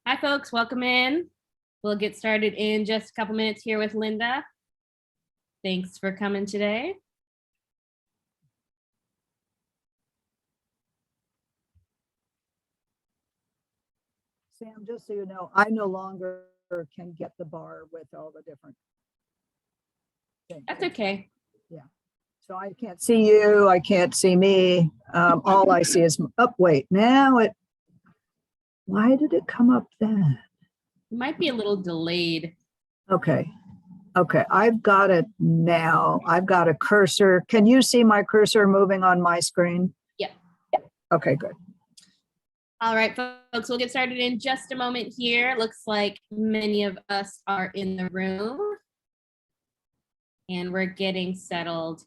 Hi, folks. Welcome in. We'll get started in just a couple minutes here with Linda. Thanks for coming today. Sam, just so you know, I no longer can get the bar with all the different things. That's okay. Yeah. So I can't see you. I can't see me. All I see is, oh, wait, now it, why did it come up then? It might be a little delayed. Okay. Okay. I've got it now. I've got a cursor. Can you see my cursor moving on my screen? Yeah. Okay, good. All right, folks, we'll get started in just a moment here. Looks like many of us are in the room and we're getting settled.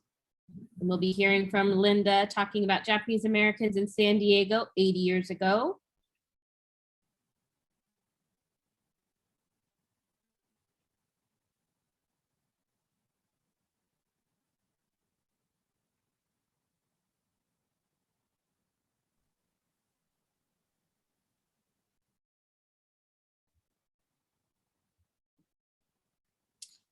And we'll be hearing from Linda talking about Japanese Americans in San Diego 80 years ago.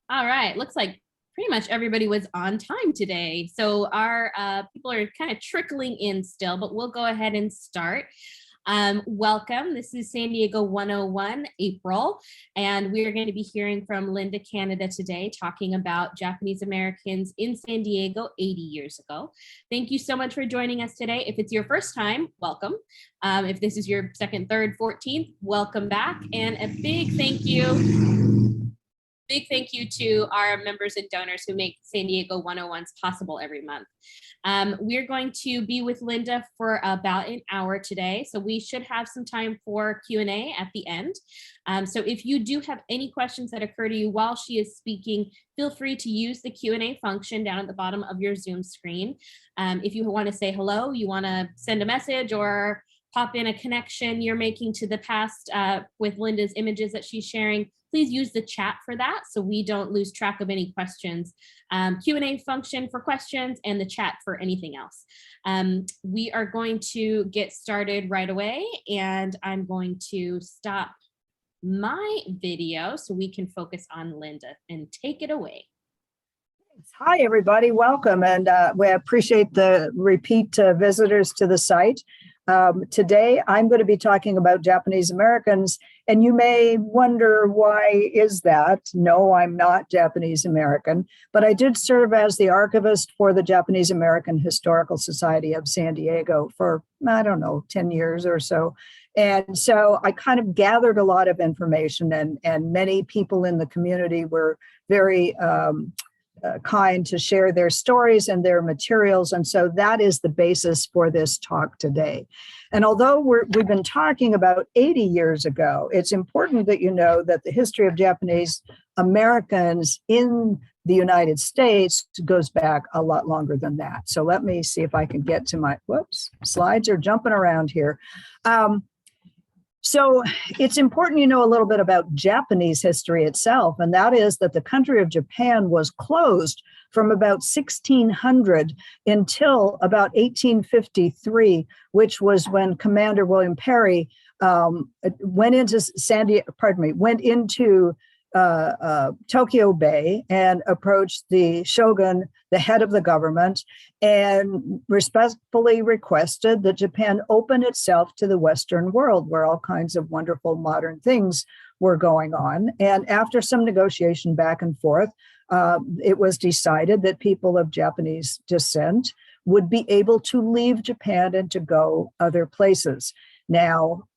All right, looks like pretty much everybody was on time today. So our people are kind of trickling in still, but we'll go ahead and start. Welcome, this is San Diego 101, April, and we're going to be hearing from Linda Canada today, talking about Japanese Americans in San Diego 80 years ago. Thank you so much for joining us today. If it's your first time, welcome. If this is your second, third, 14th, welcome back. And a big thank you to our members and donors who make San Diego 101s possible every month. We're going to be with Linda for about an hour today, so we should have some time for Q&A at the end. So if you do have any questions that occur to you while she is speaking, feel free to use the Q&A function down at the bottom of your Zoom screen. If you want to say hello, you want to send a message or pop in a connection you're making to the past with Linda's images that she's sharing, please use the chat for that so we don't lose track of any questions. Q&A function for questions and the chat for anything else. We are going to get started right away, and I'm going to stop my video so we can focus on Linda, and take it away. Hi, everybody. Welcome. And we appreciate the repeat visitors to the site. Today, I'm going to be talking about Japanese Americans, and you may wonder, why is that? No, I'm not Japanese American, but I did serve as the archivist for the Japanese American Historical Society of San Diego for, I don't know, 10 years or so. And so I kind of gathered a lot of information, and many people in the community were very kind to share their stories and their materials. And so that is the basis for this talk today. And although we've been talking about 80 years ago, it's important that you know that the history of Japanese Americans in the United States goes back a lot longer than that. So let me see if I can get to my, whoops, slides are jumping around here. So it's important you know a little bit about Japanese history itself, and that is that the country of Japan was closed from about 1600 until about 1853, which was when Commander William Perry went into Tokyo Bay and approached the shogun, the head of the government, and respectfully requested that Japan open itself to the Western world, where all kinds of wonderful modern things were going on. And after some negotiation back and forth, it was decided that people of Japanese descent would be able to leave Japan and to go other places. Now,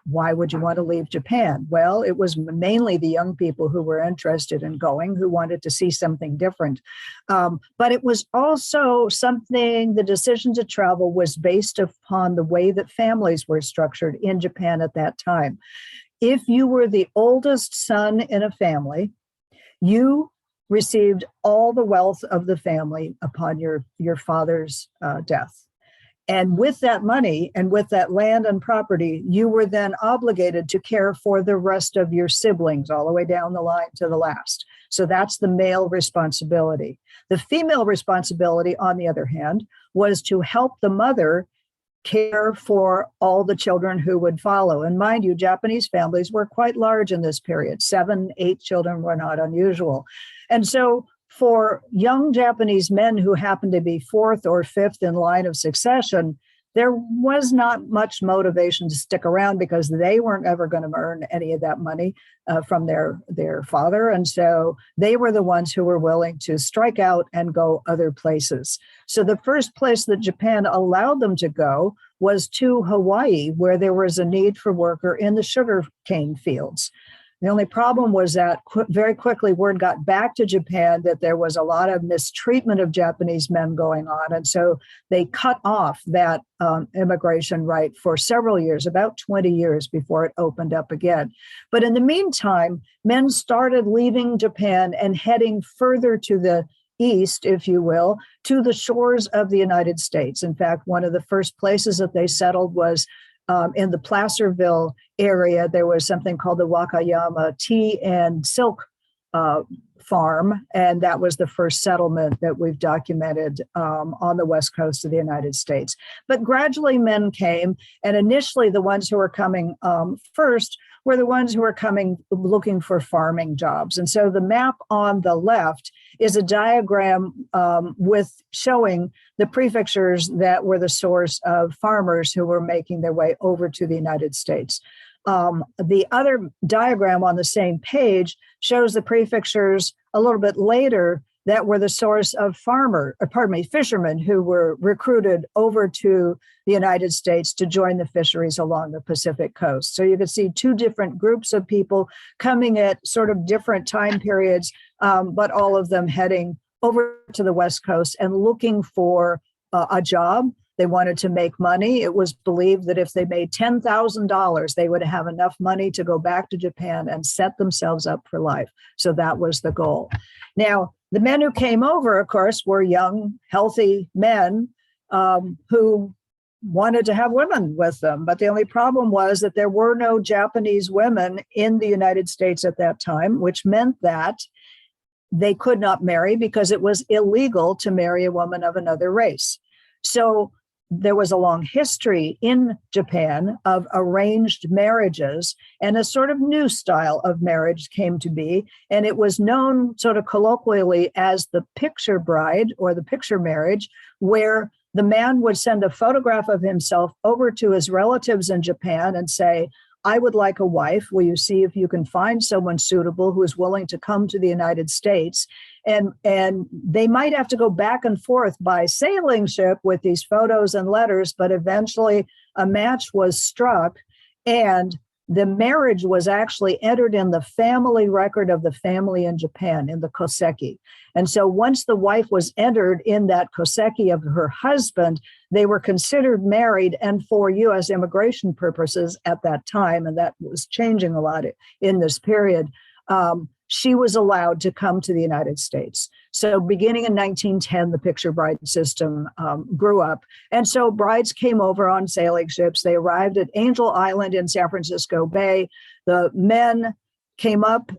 why would you want to leave Japan? Well, it was mainly the young people who were interested in going, who wanted to see something different. But it was also something, the decision to travel was based upon the way that families were structured in Japan at that time. If you were the oldest son in a family, you received all the wealth of the family upon your father's death. And with that money and with that land and property, you were then obligated to care for the rest of your siblings all the way down the line to the last. So that's the male responsibility. The female responsibility, on the other hand, was to help the mother care for all the children who would follow. And mind you, Japanese families were quite large in this period. 7, 8 children were not unusual. And so for young Japanese men who happened to be 4th or 5th in line of succession, there was not much motivation to stick around because they weren't ever going to earn any of that money from their father. And so they were the ones who were willing to strike out and go other places. So the first place that Japan allowed them to go was to Hawaii, where there was a need for worker in the sugarcane fields. The only problem was that very quickly word got back to Japan that there was a lot of mistreatment of Japanese men going on. And so they cut off that immigration right for several years, about 20 years before it opened up again. But in the meantime, men started leaving Japan and heading further to the east, if you will, to the shores of the United States. In fact, one of the first places that they settled was in the Placerville area. There was something called the Wakayama Tea and Silk Farm, and that was the first settlement that we've documented on the west coast of the United States. But gradually men came, and initially the ones who were coming first were the ones who were coming looking for farming jobs. And so the map on the left is a diagram with showing the prefectures that were the source of farmers who were making their way over to the United States. The other diagram on the same page shows the prefectures a little bit later that were the source of fishermen who were recruited over to the United States to join the fisheries along the Pacific coast. So you can see 2 different groups of people coming at sort of different time periods, but all of them heading over to the West Coast and looking for a job. They wanted to make money. It was believed that if they made $10,000, they would have enough money to go back to Japan and set themselves up for life. So that was the goal. Now, the men who came over, of course, were young, healthy men who wanted to have women with them. But the only problem was that there were no Japanese women in the United States at that time, which meant that they could not marry because it was illegal to marry a woman of another race. So there was a long history in Japan of arranged marriages, and a sort of new style of marriage came to be. And it was known sort of colloquially as the picture bride or the picture marriage, where the man would send a photograph of himself over to his relatives in Japan and say, I would like a wife. Will you see if you can find someone suitable who is willing to come to the United States? And they might have to go back and forth by sailing ship with these photos and letters, but eventually a match was struck, and the marriage was actually entered in the family record of the family in Japan, in the koseki. And so once the wife was entered in that koseki of her husband, they were considered married, and for U.S. immigration purposes at that time, and that was changing a lot in this period, she was allowed to come to the United States. So beginning in 1910, the picture bride system grew up. And so brides came over on sailing ships. They arrived at Angel Island in San Francisco Bay. The men came up,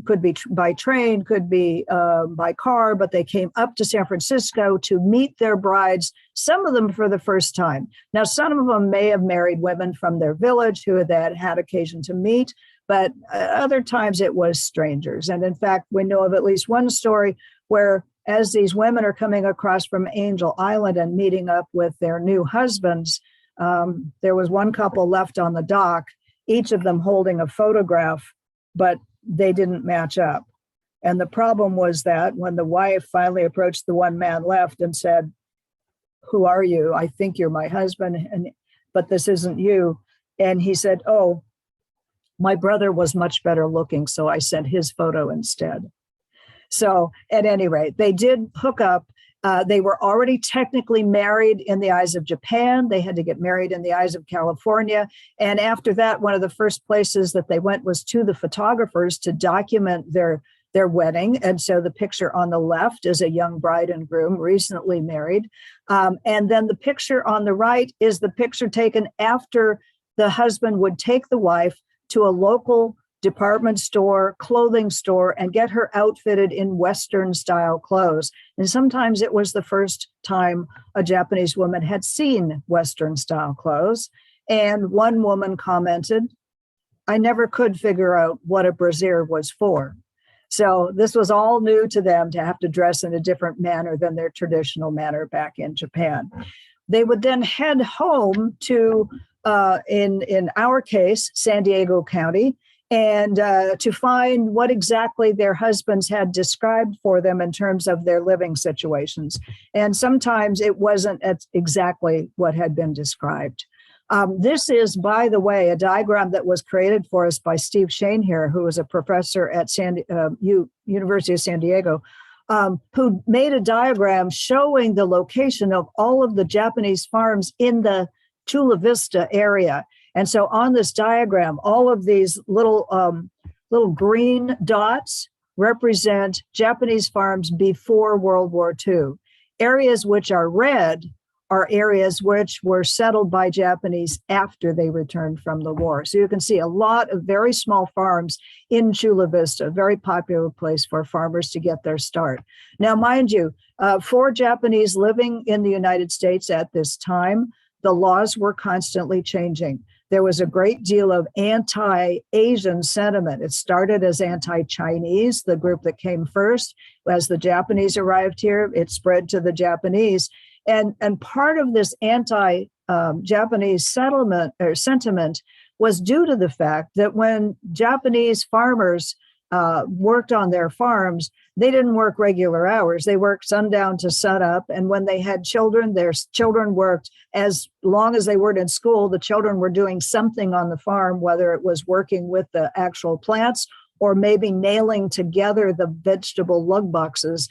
could be by train, could be by car, but they came up to San Francisco to meet their brides, some of them for the first time. Now, some of them may have married women from their village who they had occasion to meet, but other times it was strangers. And in fact, we know of at least one story where as these women are coming across from Angel Island and meeting up with their new husbands, there was one couple left on the dock, each of them holding a photograph, but they didn't match up. And the problem was that when the wife finally approached the one man left and said, who are you? I think you're my husband, but this isn't you. And he said, oh, my brother was much better looking, so I sent his photo instead. So at any rate, they did hook up. They were already technically married in the eyes of Japan. They had to get married in the eyes of California. And after that, one of the first places that they went was to the photographers to document their wedding. And so the picture on the left is a young bride and groom recently married. And then the picture on the right is the picture taken after the husband would take the wife to a local department store, clothing store, and get her outfitted in Western style clothes. And sometimes it was the first time a Japanese woman had seen Western style clothes. And one woman commented, "I never could figure out what a brassiere was for." So this was all new to them, to have to dress in a different manner than their traditional manner back in Japan. They would then head home to, in our case, San Diego County, and to find what exactly their husbands had described for them in terms of their living situations. And sometimes it wasn't exactly what had been described. This is, by the way, a diagram that was created for us by Steve Shane here, who is a professor at University of San Diego, who made a diagram showing the location of all of the Japanese farms in the Chula Vista area. And so on this diagram, all of these little green dots represent Japanese farms before World War II. Areas which are red are areas which were settled by Japanese after they returned from the war. So you can see a lot of very small farms in Chula Vista, a very popular place for farmers to get their start. Now, mind you, for Japanese living in the United States at this time, the laws were constantly changing. There was a great deal of anti-Asian sentiment. It started as anti-Chinese, the group that came first. As the Japanese arrived here, it spread to the Japanese. And part of this anti-Japanese settlement or sentiment was due to the fact that when Japanese farmers worked on their farms, they didn't work regular hours. They worked sundown to sunup. And when they had children, their children worked as long as they weren't in school. The children were doing something on the farm, whether it was working with the actual plants or maybe nailing together the vegetable lug boxes,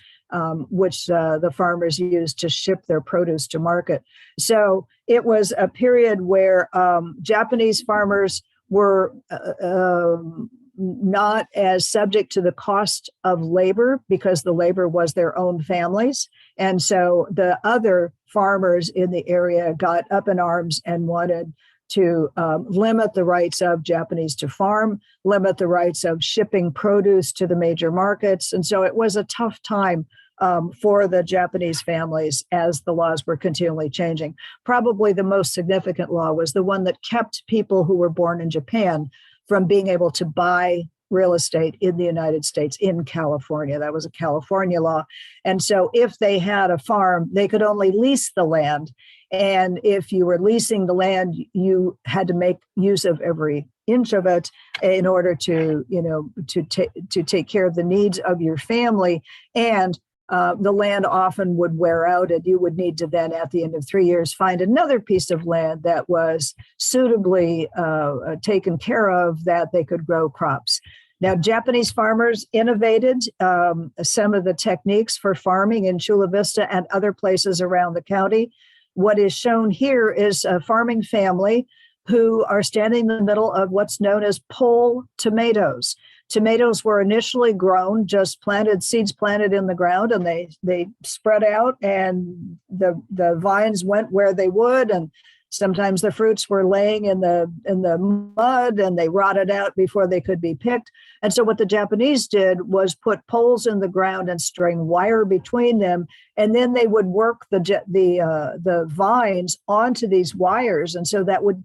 which the farmers used to ship their produce to market. So it was a period where Japanese farmers were not as subject to the cost of labor because the labor was their own families. And so the other farmers in the area got up in arms and wanted to limit the rights of Japanese to farm, limit the rights of shipping produce to the major markets. And so it was a tough time for the Japanese families as the laws were continually changing. Probably the most significant law was the one that kept people who were born in Japan from being able to buy real estate in the United States in California. That was a California law. And so if they had a farm, they could only lease the land. And if you were leasing the land, you had to make use of every inch of it in order to, to take care of the needs of your family. And the land often would wear out, and you would need to then, at the end of 3 years, find another piece of land that was suitably taken care of, that they could grow crops. Now, Japanese farmers innovated some of the techniques for farming in Chula Vista and other places around the county. What is shown here is a farming family who are standing in the middle of what's known as pole tomatoes. Tomatoes were initially grown, just seeds planted in the ground, and they spread out, and the vines went where they would, and sometimes the fruits were laying in the mud, and they rotted out before they could be picked. And so what the Japanese did was put poles in the ground and string wire between them, and then they would work the vines onto these wires, and so that would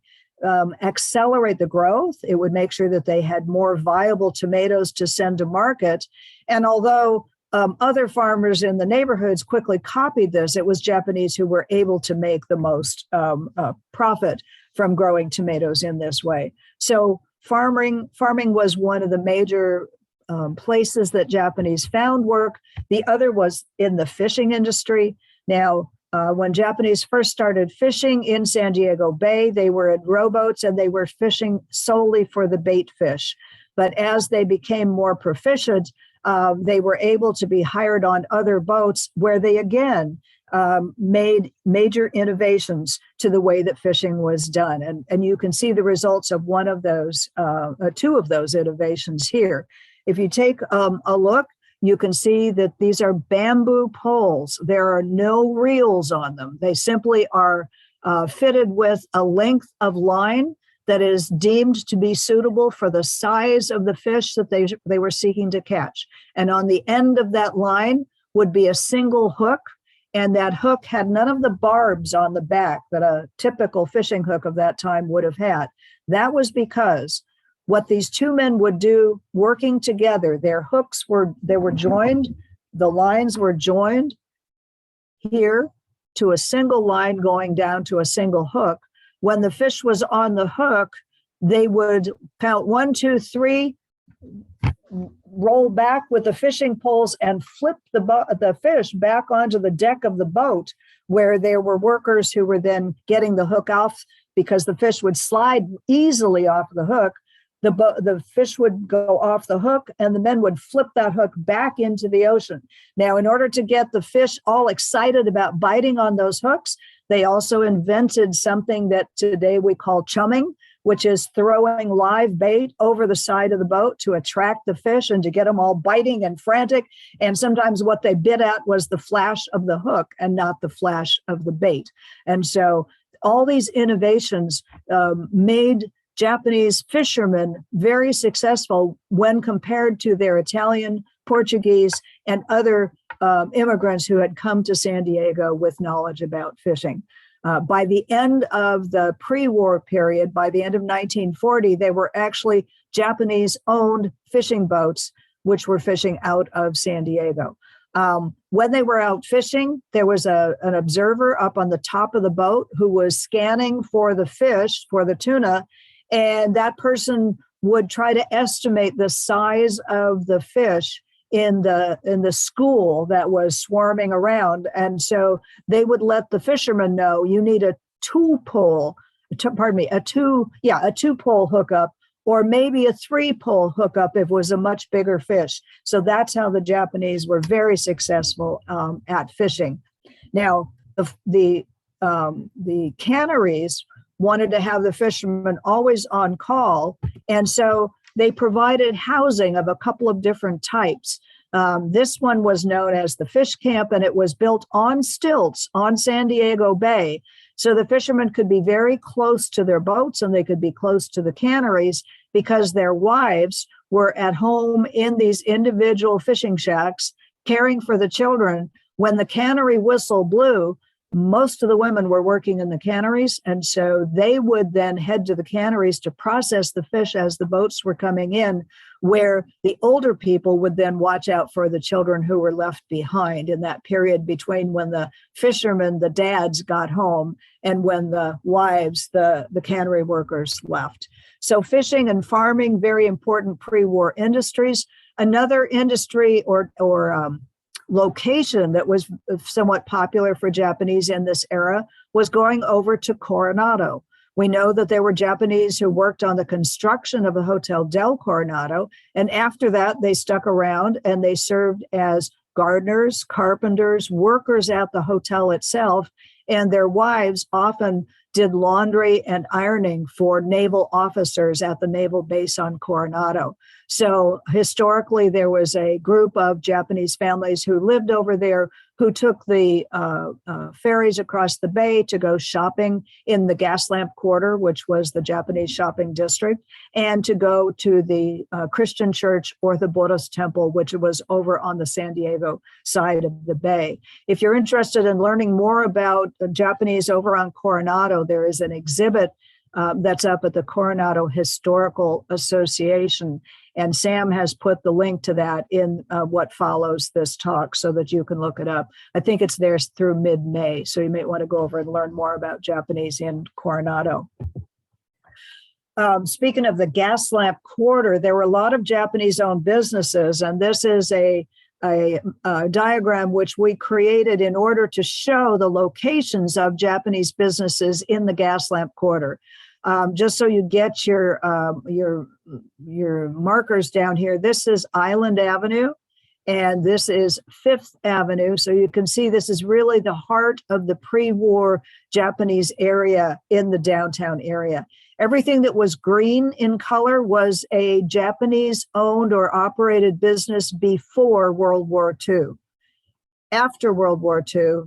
accelerate the growth. It would make sure that they had more viable tomatoes to send to market. And although other farmers in the neighborhoods quickly copied this, it was Japanese who were able to make the most profit from growing tomatoes in this way. So farming was one of the major places that Japanese found work. The other was in the fishing industry. Now, when Japanese first started fishing in San Diego Bay, they were in rowboats and they were fishing solely for the bait fish. But as they became more proficient, they were able to be hired on other boats where they again made major innovations to the way that fishing was done. And you can see the results of one of those, two of those innovations here. If you take a look, you can see that these are bamboo poles. There are no reels on them. They simply are fitted with a length of line that is deemed to be suitable for the size of the fish that they were seeking to catch. And on the end of that line would be a single hook, and that hook had none of the barbs on the back that a typical fishing hook of that time would have had. That was because what these two men would do working together, their hooks were joined, the lines were joined here to a single line going down to a single hook. When the fish was on the hook, they would count 1, 2, 3, roll back with the fishing poles and flip the fish back onto the deck of the boat, where there were workers who were then getting the hook off, because the fish would slide easily off the hook. The fish would go off the hook, and the men would flip that hook back into the ocean. Now, in order to get the fish all excited about biting on those hooks, they also invented something that today we call chumming, which is throwing live bait over the side of the boat to attract the fish and to get them all biting and frantic. And sometimes what they bit at was the flash of the hook and not the flash of the bait. And so all these innovations made Japanese fishermen very successful when compared to their Italian, Portuguese, and other immigrants who had come to San Diego with knowledge about fishing. By the end of the pre-war period, by the end of 1940, they were actually Japanese-owned fishing boats, which were fishing out of San Diego. When they were out fishing, there was an observer up on the top of the boat who was scanning for the fish, for the tuna, and that person would try to estimate the size of the fish in the school that was swarming around. And so they would let the fishermen know, you need a two-pole hookup, or maybe a 3-pole hookup if it was a much bigger fish. So that's how the Japanese were very successful at fishing. Now, the canneries wanted to have the fishermen always on call, and so they provided housing of a couple of different types. This one was known as the fish camp, and it was built on stilts on San Diego Bay. So the fishermen could be very close to their boats, and they could be close to the canneries, because their wives were at home in these individual fishing shacks caring for the children. When the cannery whistle blew, most of the women were working in the canneries, and so they would then head to the canneries to process the fish as the boats were coming in, where the older people would then watch out for the children who were left behind in that period between when the fishermen, the dads, got home and when the wives, the cannery workers, left. So fishing and farming, very important pre-war industries. Another industry or location that was somewhat popular for Japanese in this era was going over to Coronado. We know that there were Japanese who worked on the construction of the Hotel del Coronado, and after that they stuck around and they served as gardeners, carpenters, workers at the hotel itself, and their wives often did laundry and ironing for naval officers at the naval base on Coronado. So historically, there was a group of Japanese families who lived over there who took the ferries across the bay to go shopping in the Gaslamp Quarter, which was the Japanese shopping district, and to go to the Christian church Orthoboros Temple, which was over on the San Diego side of the bay. If you're interested in learning more about the Japanese over on Coronado, there is an exhibit that's up at the Coronado Historical Association. And Sam has put the link to that in what follows this talk so that you can look it up. I think it's there through mid-May, so you may want to go over and learn more about Japanese in Coronado. Speaking of the Gaslamp Quarter, there were a lot of Japanese-owned businesses, and this is a diagram which we created in order to show the locations of Japanese businesses in the Gaslamp Quarter. Just so you get your markers down here, this is Island Avenue, and this is Fifth Avenue. So you can see this is really the heart of the pre-war Japanese area in the downtown area. Everything that was green in color was a Japanese-owned or operated business before World War II. After World War II,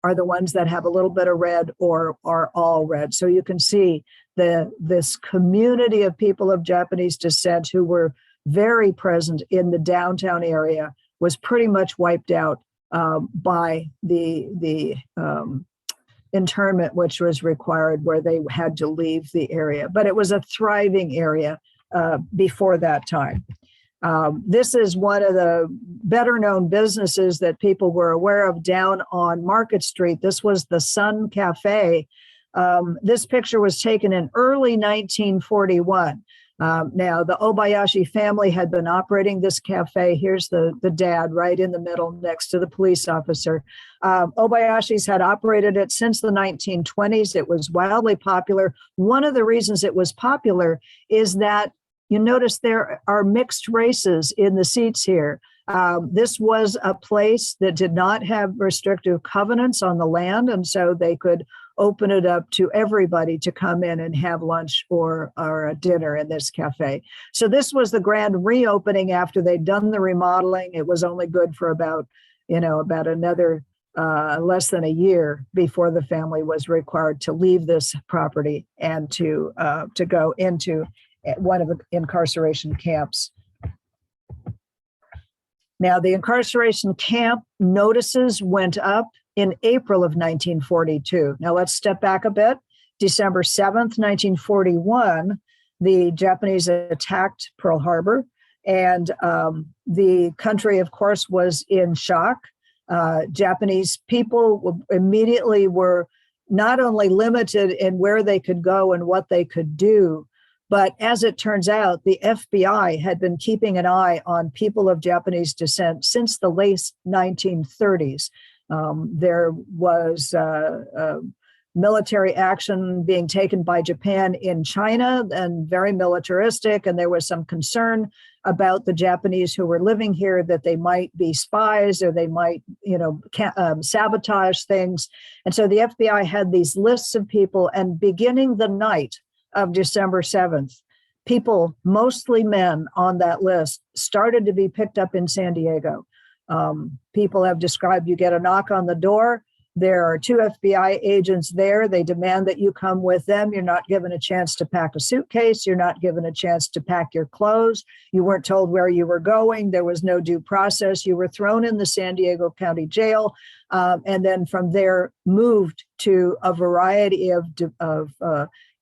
are the ones that have a little bit of red or are all red. So you can see this community of people of Japanese descent who were very present in the downtown area was pretty much wiped out by the internment, which was required, where they had to leave the area. But it was a thriving area before that time. This is one of the better known businesses that people were aware of down on Market Street. This was the Sun Cafe. This picture was taken in early 1941. Now, the Obayashi family had been operating this cafe. Here's the dad right in the middle next to the police officer. Obayashi's had operated it since the 1920s. It was wildly popular. One of the reasons it was popular is that you notice there are mixed races in the seats here. This was a place that did not have restrictive covenants on the land, and so they could open it up to everybody to come in and have lunch or a dinner in this cafe. So this was the grand reopening after they'd done the remodeling. It was only good for about another less than a year before the family was required to leave this property and to go into one of the incarceration camps. Now, the incarceration camp notices went up in April of 1942. Now, let's step back a bit. December 7th, 1941, the Japanese attacked Pearl Harbor, and the country, of course, was in shock. Japanese people immediately were not only limited in where they could go and what they could do, but as it turns out, the FBI had been keeping an eye on people of Japanese descent since the late 1930s. There was military action being taken by Japan in China, and very militaristic, and there was some concern about the Japanese who were living here that they might be spies or they might, sabotage things. And so the FBI had these lists of people, and beginning the night of December 7th, people, mostly men on that list, started to be picked up in San Diego. People have described, you get a knock on the door, there are 2 FBI agents there. They demand that you come with them. You're not given a chance to pack a suitcase. You're not given a chance to pack your clothes. You weren't told where you were going. There was no due process. You were thrown in the San Diego County Jail, and then from there moved to a variety of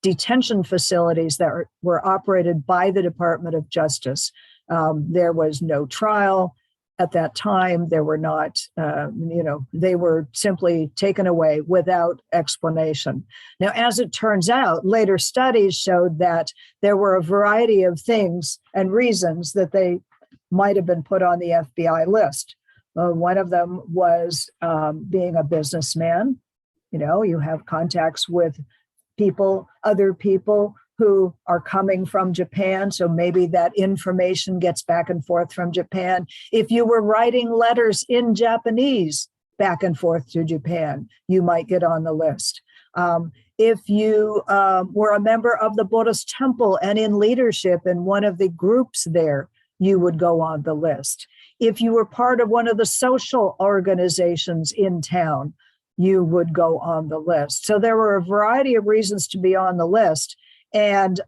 detention facilities that were operated by the Department of Justice. There was no trial at that time. There were not, they were simply taken away without explanation. Now, as it turns out, later studies showed that there were a variety of things and reasons that they might have been put on the FBI list. One of them was being a businessman. You have contacts with other people who are coming from Japan. So maybe that information gets back and forth from Japan. If you were writing letters in Japanese back and forth to Japan, you might get on the list. If you were a member of the Buddhist temple and in leadership in one of the groups there, you would go on the list. If you were part of one of the social organizations in town, you would go on the list. So there were a variety of reasons to be on the list, and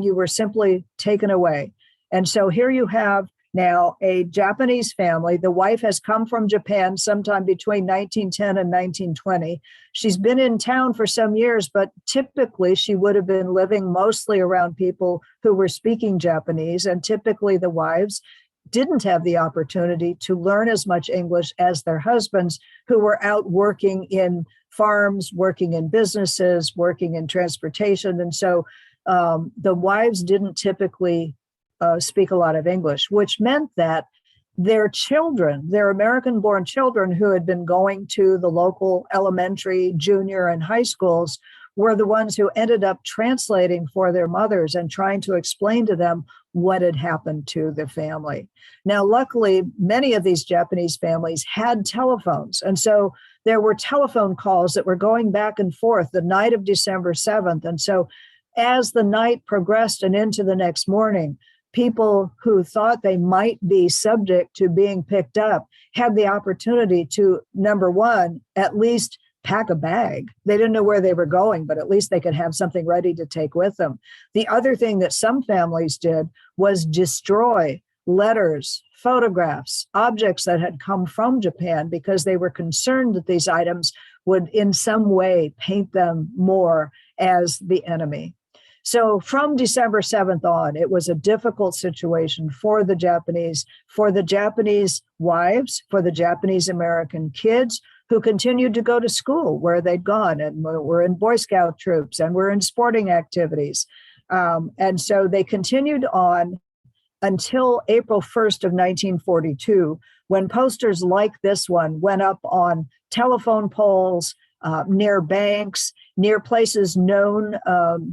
you were simply taken away. And so here you have now a Japanese family. The wife has come from Japan sometime between 1910 and 1920. She's been in town for some years, but typically she would have been living mostly around people who were speaking Japanese, and typically the wives didn't have the opportunity to learn as much English as their husbands, who were out working in farms, working in businesses, working in transportation. And so the wives didn't typically speak a lot of English, which meant that their children, their American-born children who had been going to the local elementary, junior, and high schools were the ones who ended up translating for their mothers and trying to explain to them what had happened to the family. Now, luckily, many of these Japanese families had telephones. And so there were telephone calls that were going back and forth the night of December 7th. And so as the night progressed and into the next morning, people who thought they might be subject to being picked up had the opportunity to, number one, at least pack a bag. They didn't know where they were going, but at least they could have something ready to take with them. The other thing that some families did was destroy letters, photographs, objects that had come from Japan because they were concerned that these items would in some way paint them more as the enemy. So from December 7th on, it was a difficult situation for the Japanese wives, for the Japanese American kids who continued to go to school where they'd gone and were in Boy Scout troops and were in sporting activities. And so they continued on until April 1st of 1942, when posters like this one went up on telephone poles, near banks, near places known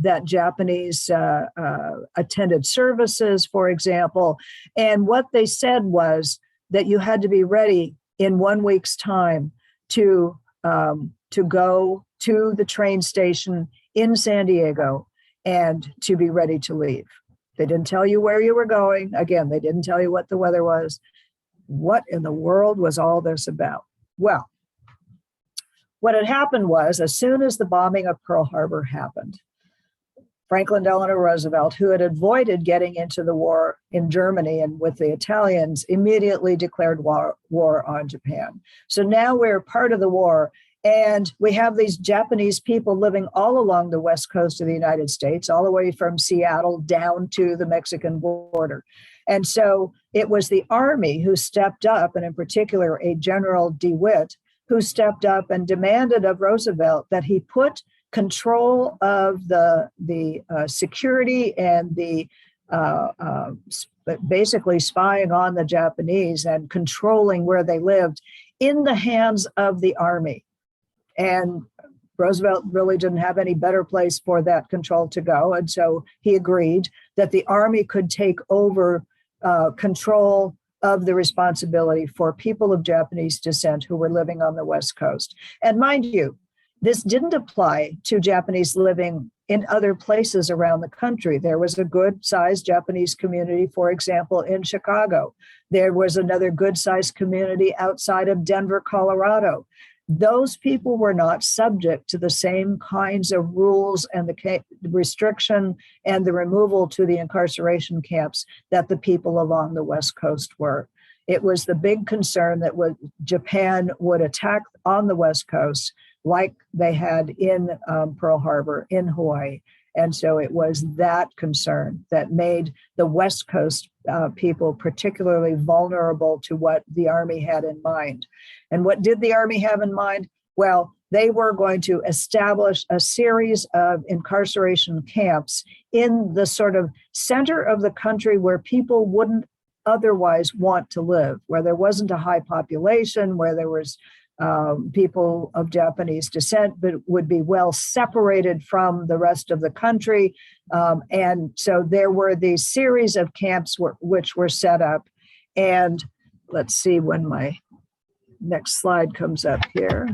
that Japanese attended services, for example. And what they said was that you had to be ready in 1 week's time to go to the train station in San Diego and to be ready to leave. They didn't tell you where you were going. Again, they didn't tell you what the weather was. What in the world was all this about? Well, what had happened was, as soon as the bombing of Pearl Harbor happened, Franklin Delano Roosevelt, who had avoided getting into the war in Germany and with the Italians, immediately declared war on Japan. So now we're part of the war, and we have these Japanese people living all along the west coast of the United States, all the way from Seattle down to the Mexican border. And so it was the Army who stepped up, and in particular, a General DeWitt, who stepped up and demanded of Roosevelt that he put control of the security and the basically spying on the Japanese and controlling where they lived in the hands of the Army. And Roosevelt really didn't have any better place for that control to go. And so he agreed that the Army could take over control of the responsibility for people of Japanese descent who were living on the West Coast. And mind you, this didn't apply to Japanese living in other places around the country. There was a good-sized Japanese community, for example, in Chicago. There was another good-sized community outside of Denver, Colorado. Those people were not subject to the same kinds of rules and the restriction and the removal to the incarceration camps that the people along the West Coast were. It was the big concern that Japan would attack on the West Coast like they had in Pearl Harbor in Hawaii. And so it was that concern that made the West Coast people particularly vulnerable to what the Army had in mind. And what did the Army have in mind? Well, they were going to establish a series of incarceration camps in the sort of center of the country where people wouldn't otherwise want to live, where there wasn't a high population, where there was people of Japanese descent, but would be well separated from the rest of the country. And so there were these series of camps which were set up. And let's see when my next slide comes up here.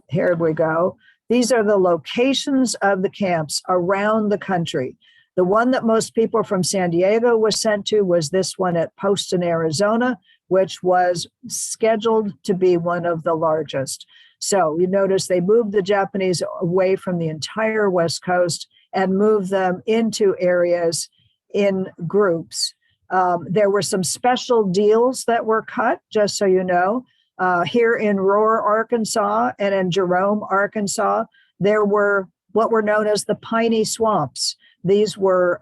Here we go. These are the locations of the camps around the country. The one that most people from San Diego was sent to was this one at Poston, Arizona, which was scheduled to be one of the largest. So you notice they moved the Japanese away from the entire West Coast and moved them into areas in groups. There were some special deals that were cut, just so you know. Here in Roar, Arkansas, and in Jerome, Arkansas, there were what were known as the piney swamps. These were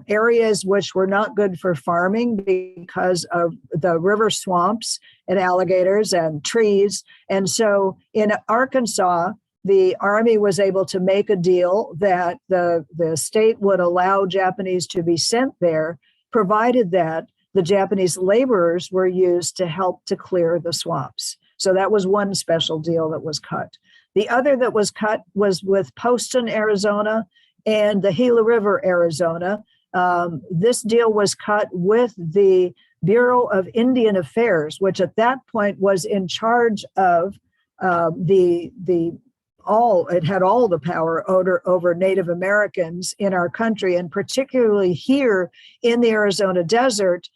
areas which were not good for farming because of the river swamps and alligators and trees. And so in Arkansas, the Army was able to make a deal that the state would allow Japanese to be sent there, provided that the Japanese laborers were used to help to clear the swamps. So that was one special deal that was cut. The other that was cut was with Poston, Arizona, and the Gila River, Arizona. This deal was cut with the Bureau of Indian Affairs, which at that point was in charge of the it had all the power over Native Americans in our country, and particularly here in the Arizona desert.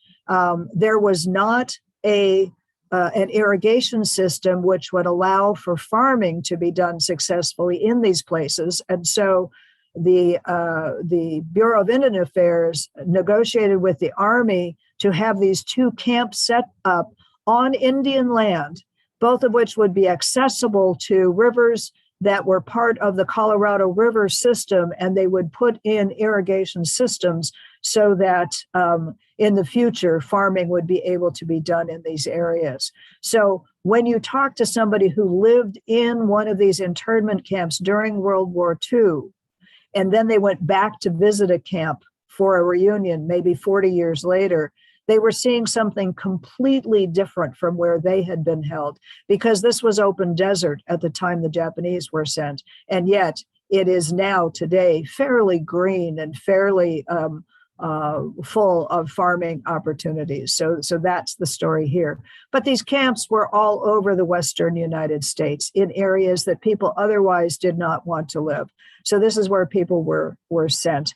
There was not an irrigation system which would allow for farming to be done successfully in these places. And so the Bureau of Indian Affairs negotiated with the Army to have these two camps set up on Indian land, both of which would be accessible to rivers that were part of the Colorado River system, and they would put in irrigation systems so that in the future, farming would be able to be done in these areas. So when you talk to somebody who lived in one of these internment camps during World War II, and then they went back to visit a camp for a reunion, maybe 40 years later, they were seeing something completely different from where they had been held, because this was open desert at the time the Japanese were sent. And yet it is now today fairly green and fairly full of farming opportunities. So that's the story here. But these camps were all over the Western United States in areas that people otherwise did not want to live. So this is where people were sent.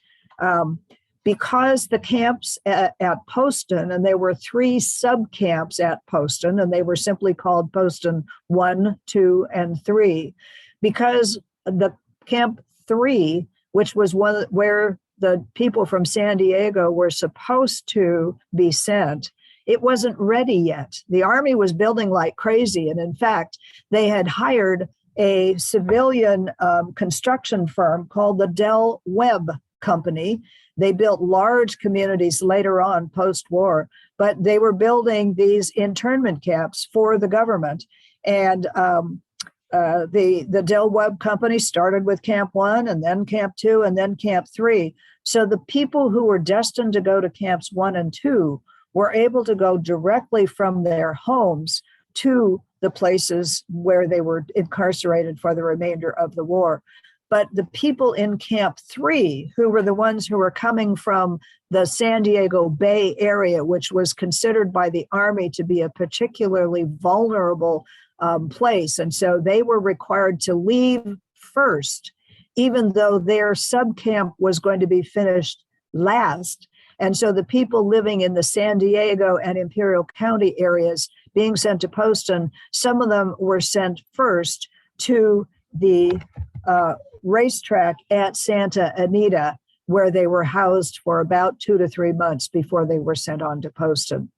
Because the camps at Poston, and there were 3 sub-camps at Poston, and they were simply called Poston 1, 2, and 3, because the Camp 3, which was one where the people from San Diego were supposed to be sent, it wasn't ready yet. The Army was building like crazy, and in fact, they had hired a civilian construction firm called the Del Webb Company. They built large communities later on post-war, but they were building these internment camps for the government. And the Del Webb Company started with Camp 1, and then Camp 2, and then Camp 3. So the people who were destined to go to Camps 1 and 2 were able to go directly from their homes to the places where they were incarcerated for the remainder of the war. But the people in Camp 3, who were the ones who were coming from the San Diego Bay area, which was considered by the Army to be a particularly vulnerable place. And so they were required to leave first, even though their subcamp was going to be finished last. And so the people living in the San Diego and Imperial County areas being sent to Poston, some of them were sent first to the racetrack at Santa Anita, where they were housed for about 2 to 3 months before they were sent on to Poston.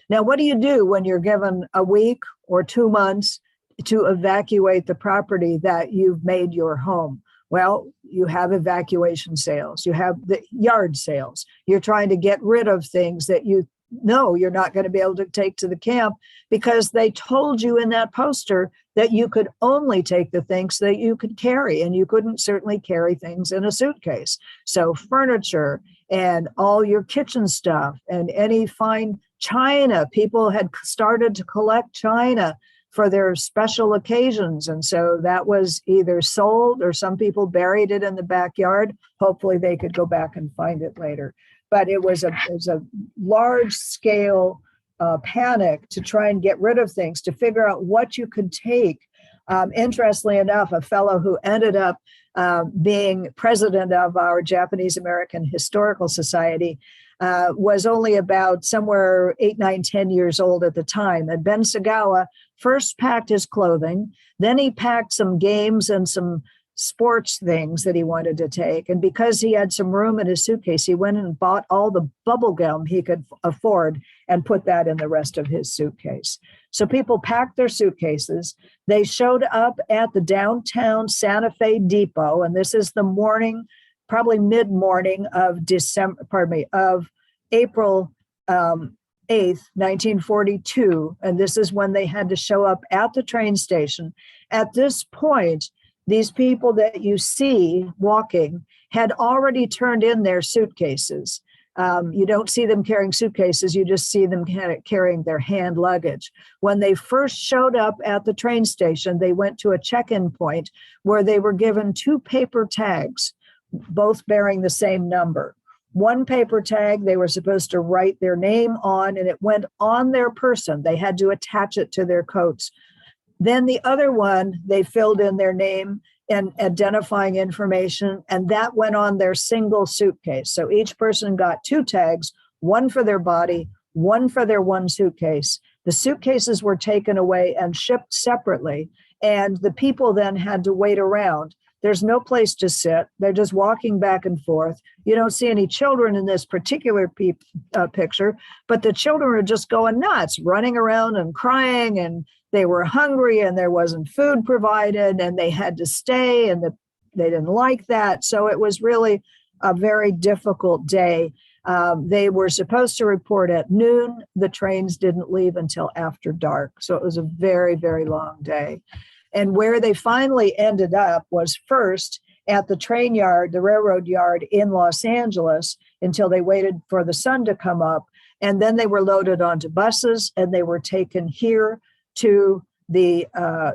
Now, what do you do when you're given a week or 2 months to evacuate the property that you've made your home? Well, you have evacuation sales, you have the yard sales. You're trying to get rid of things that you know you're not going to be able to take to the camp, because they told you in that poster that you could only take the things that you could carry, and you couldn't certainly carry things in a suitcase. So furniture and all your kitchen stuff and any fine china, people had started to collect china for their special occasions. And so that was either sold, or some people buried it in the backyard. Hopefully they could go back and find it later. But it was a large scale panic to try and get rid of things, to figure out what you could take. Interestingly enough, a fellow who ended up being president of our Japanese American Historical Society was only about somewhere 8, 9, 10 years old at the time. And Ben Sagawa first packed his clothing, then he packed some games and some sports things that he wanted to take. And because he had some room in his suitcase, he went and bought all the bubble gum he could afford and put that in the rest of his suitcase. So people packed their suitcases. They showed up at the downtown Santa Fe Depot, and this is the morning, probably mid-morning of April 8th, 1942. And this is when they had to show up at the train station. At this point, these people that you see walking had already turned in their suitcases. You don't see them carrying suitcases, you just see them carrying their hand luggage. When they first showed up at the train station, they went to a check-in point where they were given 2 paper tags, both bearing the same number. One paper tag they were supposed to write their name on, and it went on their person. They had to attach it to their coats. Then the other one, they filled in their name and identifying information, and that went on their single suitcase. So each person got 2 tags, one for their body, one for their one suitcase. The suitcases were taken away and shipped separately, and the people then had to wait around. There's no place to sit. They're just walking back and forth. You don't see any children in this particular picture, but the children are just going nuts, running around and crying, and they were hungry and there wasn't food provided and they had to stay, and they didn't like that. So it was really a very difficult day. They were supposed to report at noon. The trains didn't leave until after dark. So it was a very, very long day. And where they finally ended up was first at the train yard, the railroad yard in Los Angeles, until they waited for the sun to come up. And then they were loaded onto buses and they were taken here to the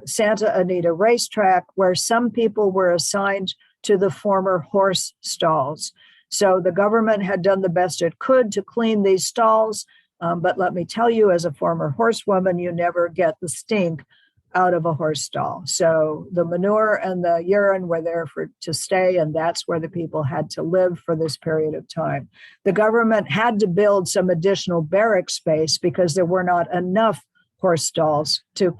Santa Anita racetrack, where some people were assigned to the former horse stalls. So the government had done the best it could to clean these stalls. But let me tell you, as a former horsewoman, you never get the stink out of a horse stall. So the manure and the urine were there to stay, and that's where the people had to live for this period of time. The government had to build some additional barrack space because there were not enough horse stalls to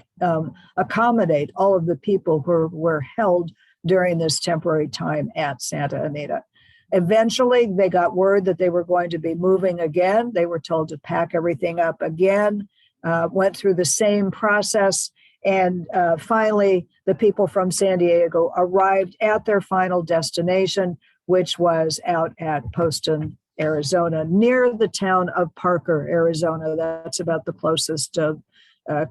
accommodate all of the people who were held during this temporary time at Santa Anita. Eventually, they got word that they were going to be moving again. They were told to pack everything up again, went through the same process. And finally, the people from San Diego arrived at their final destination, which was out at Poston, Arizona, near the town of Parker, Arizona. That's about the closest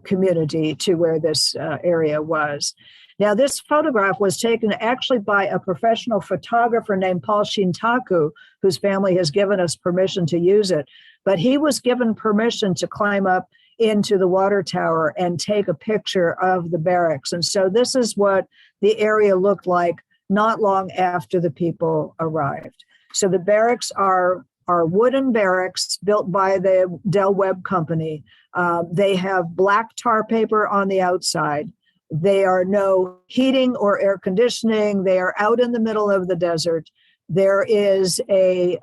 community to where this area was. Now, this photograph was taken actually by a professional photographer named Paul Shintaku, whose family has given us permission to use it. But he was given permission to climb up into the water tower and take a picture of the barracks. And so this is what the area looked like not long after the people arrived. So the barracks are wooden barracks built by the Del Webb Company. They have black tar paper on the outside. They are no heating or air conditioning. They are out in the middle of the desert. There is a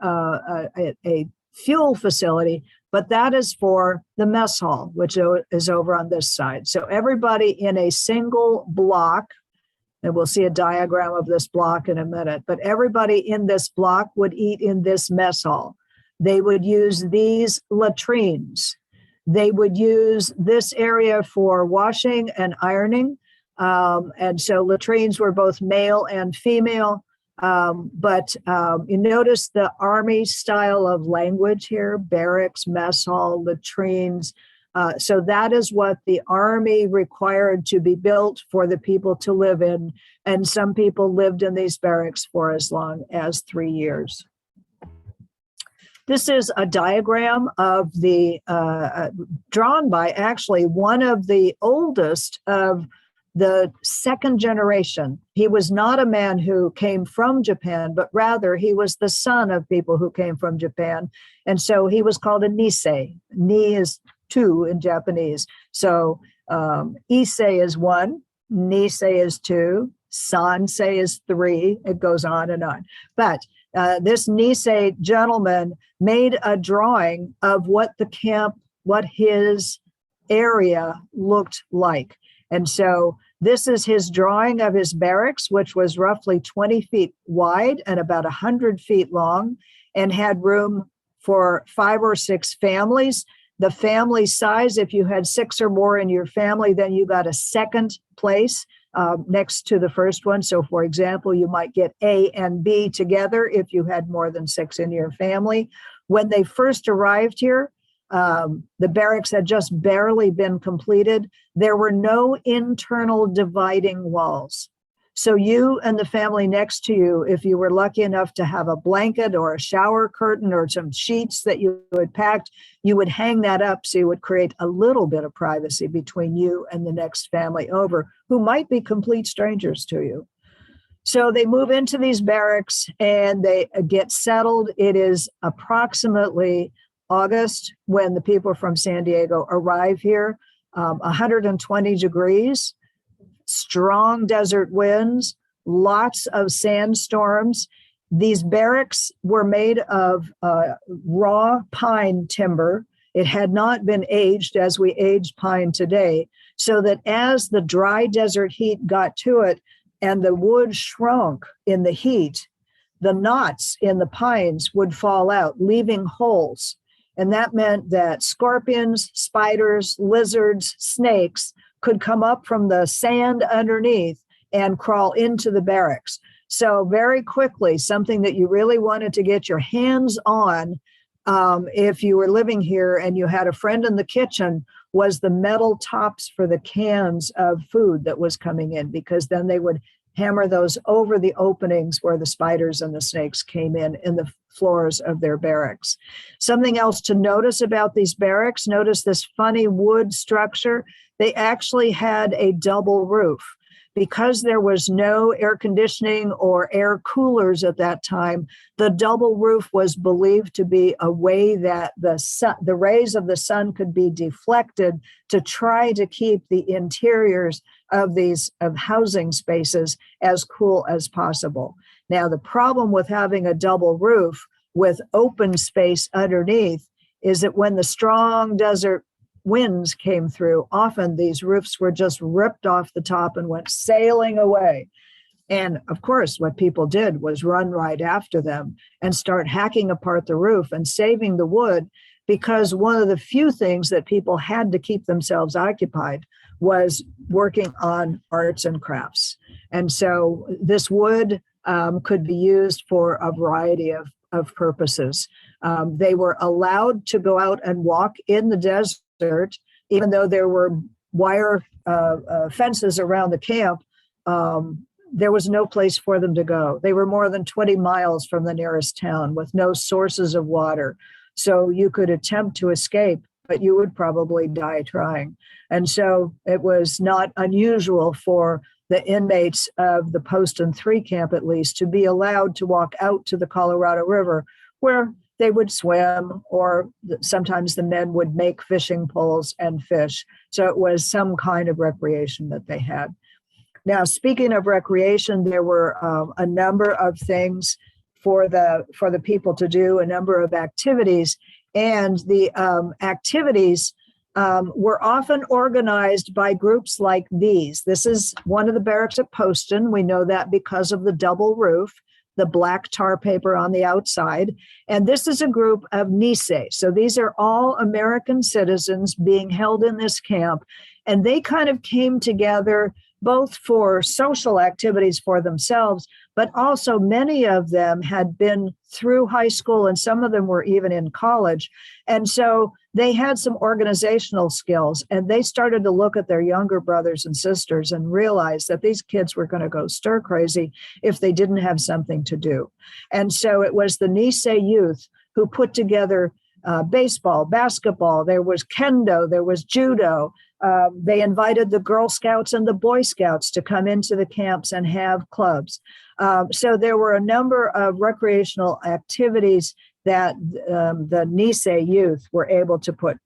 fuel facility, but that is for the mess hall, which is over on this side. So everybody in a single block, and we'll see a diagram of this block in a minute, but everybody in this block would eat in this mess hall. They would use these latrines. They would use this area for washing and ironing. And so latrines were both male and female. But you notice the Army style of language here: barracks, mess hall, latrines. So that is what the Army required to be built for the people to live in. And some people lived in these barracks for as long as 3 years. This is a diagram of the, drawn by actually one of the oldest of the second generation. He was not a man who came from Japan, but rather he was the son of people who came from Japan. And so he was called a Nisei. Ni is 2 in Japanese. So Issei is 1, Nisei is 2, Sansei is 3. It goes on and on. But this Nisei gentleman made a drawing of what the camp, what his area looked like. And so this is his drawing of his barracks, which was roughly 20 feet wide and about 100 feet long, and had room for 5 or 6 families. The family size, if you had 6 or more in your family, then you got a second place next to the first one. So, for example, you might get A and B together if you had more than 6 in your family. When they first arrived here, the barracks had just barely been completed. There were no internal dividing walls. So you and the family next to you, if you were lucky enough to have a blanket or a shower curtain or some sheets that you had packed, you would hang that up so you would create a little bit of privacy between you and the next family over, who might be complete strangers to you. So they move into these barracks and they get settled. It is approximately August when the people from San Diego arrive here, 120 degrees, strong desert winds, lots of sandstorms. These barracks were made of raw pine timber. It had not been aged as we age pine today, so that as the dry desert heat got to it and the wood shrunk in the heat, the knots in the pines would fall out, leaving holes. And that meant that scorpions, spiders, lizards, snakes could come up from the sand underneath and crawl into the barracks. So very quickly, something that you really wanted to get your hands on, if you were living here and you had a friend in the kitchen, was the metal tops for the cans of food that was coming in, because then they would hammer those over the openings where the spiders and the snakes came in the floors of their barracks. Something else to notice about these barracks, notice this funny wood structure. They actually had a double roof. Because there was no air conditioning or air coolers at that time, the double roof was believed to be a way that the rays of the sun could be deflected to try to keep the interiors of housing spaces as cool as possible. Now, the problem with having a double roof with open space underneath is that when the strong desert winds came through, often these roofs were just ripped off the top and went sailing away. And of course, what people did was run right after them and start hacking apart the roof and saving the wood, because one of the few things that people had to keep themselves occupied was working on arts and crafts. And so this wood could be used for a variety of purposes. They were allowed to go out and walk in the desert, even though there were wire fences around the camp. There was no place for them to go. They were more than 20 miles from the nearest town with no sources of water. So you could attempt to escape, but you would probably die trying. And so it was not unusual for the inmates of the Poston 3 camp, at least, to be allowed to walk out to the Colorado River, where they would swim, or sometimes the men would make fishing poles and fish. So it was some kind of recreation that they had. Now, speaking of recreation, there were a number of things for the people to do, a number of activities, and the activities were often organized by groups like these. This is one of the barracks at Poston. We know that because of the double roof, the black tar paper on the outside. And this is a group of Nisei. So these are all American citizens being held in this camp. And they kind of came together both for social activities for themselves, but also many of them had been through high school and some of them were even in college. And so they had some organizational skills, and they started to look at their younger brothers and sisters and realize that these kids were going to go stir crazy if they didn't have something to do. And so it was the Nisei youth who put together baseball, basketball, there was kendo, there was judo. They invited the Girl Scouts and the Boy Scouts to come into the camps and have clubs. So there were a number of recreational activities that the Nisei youth were able to put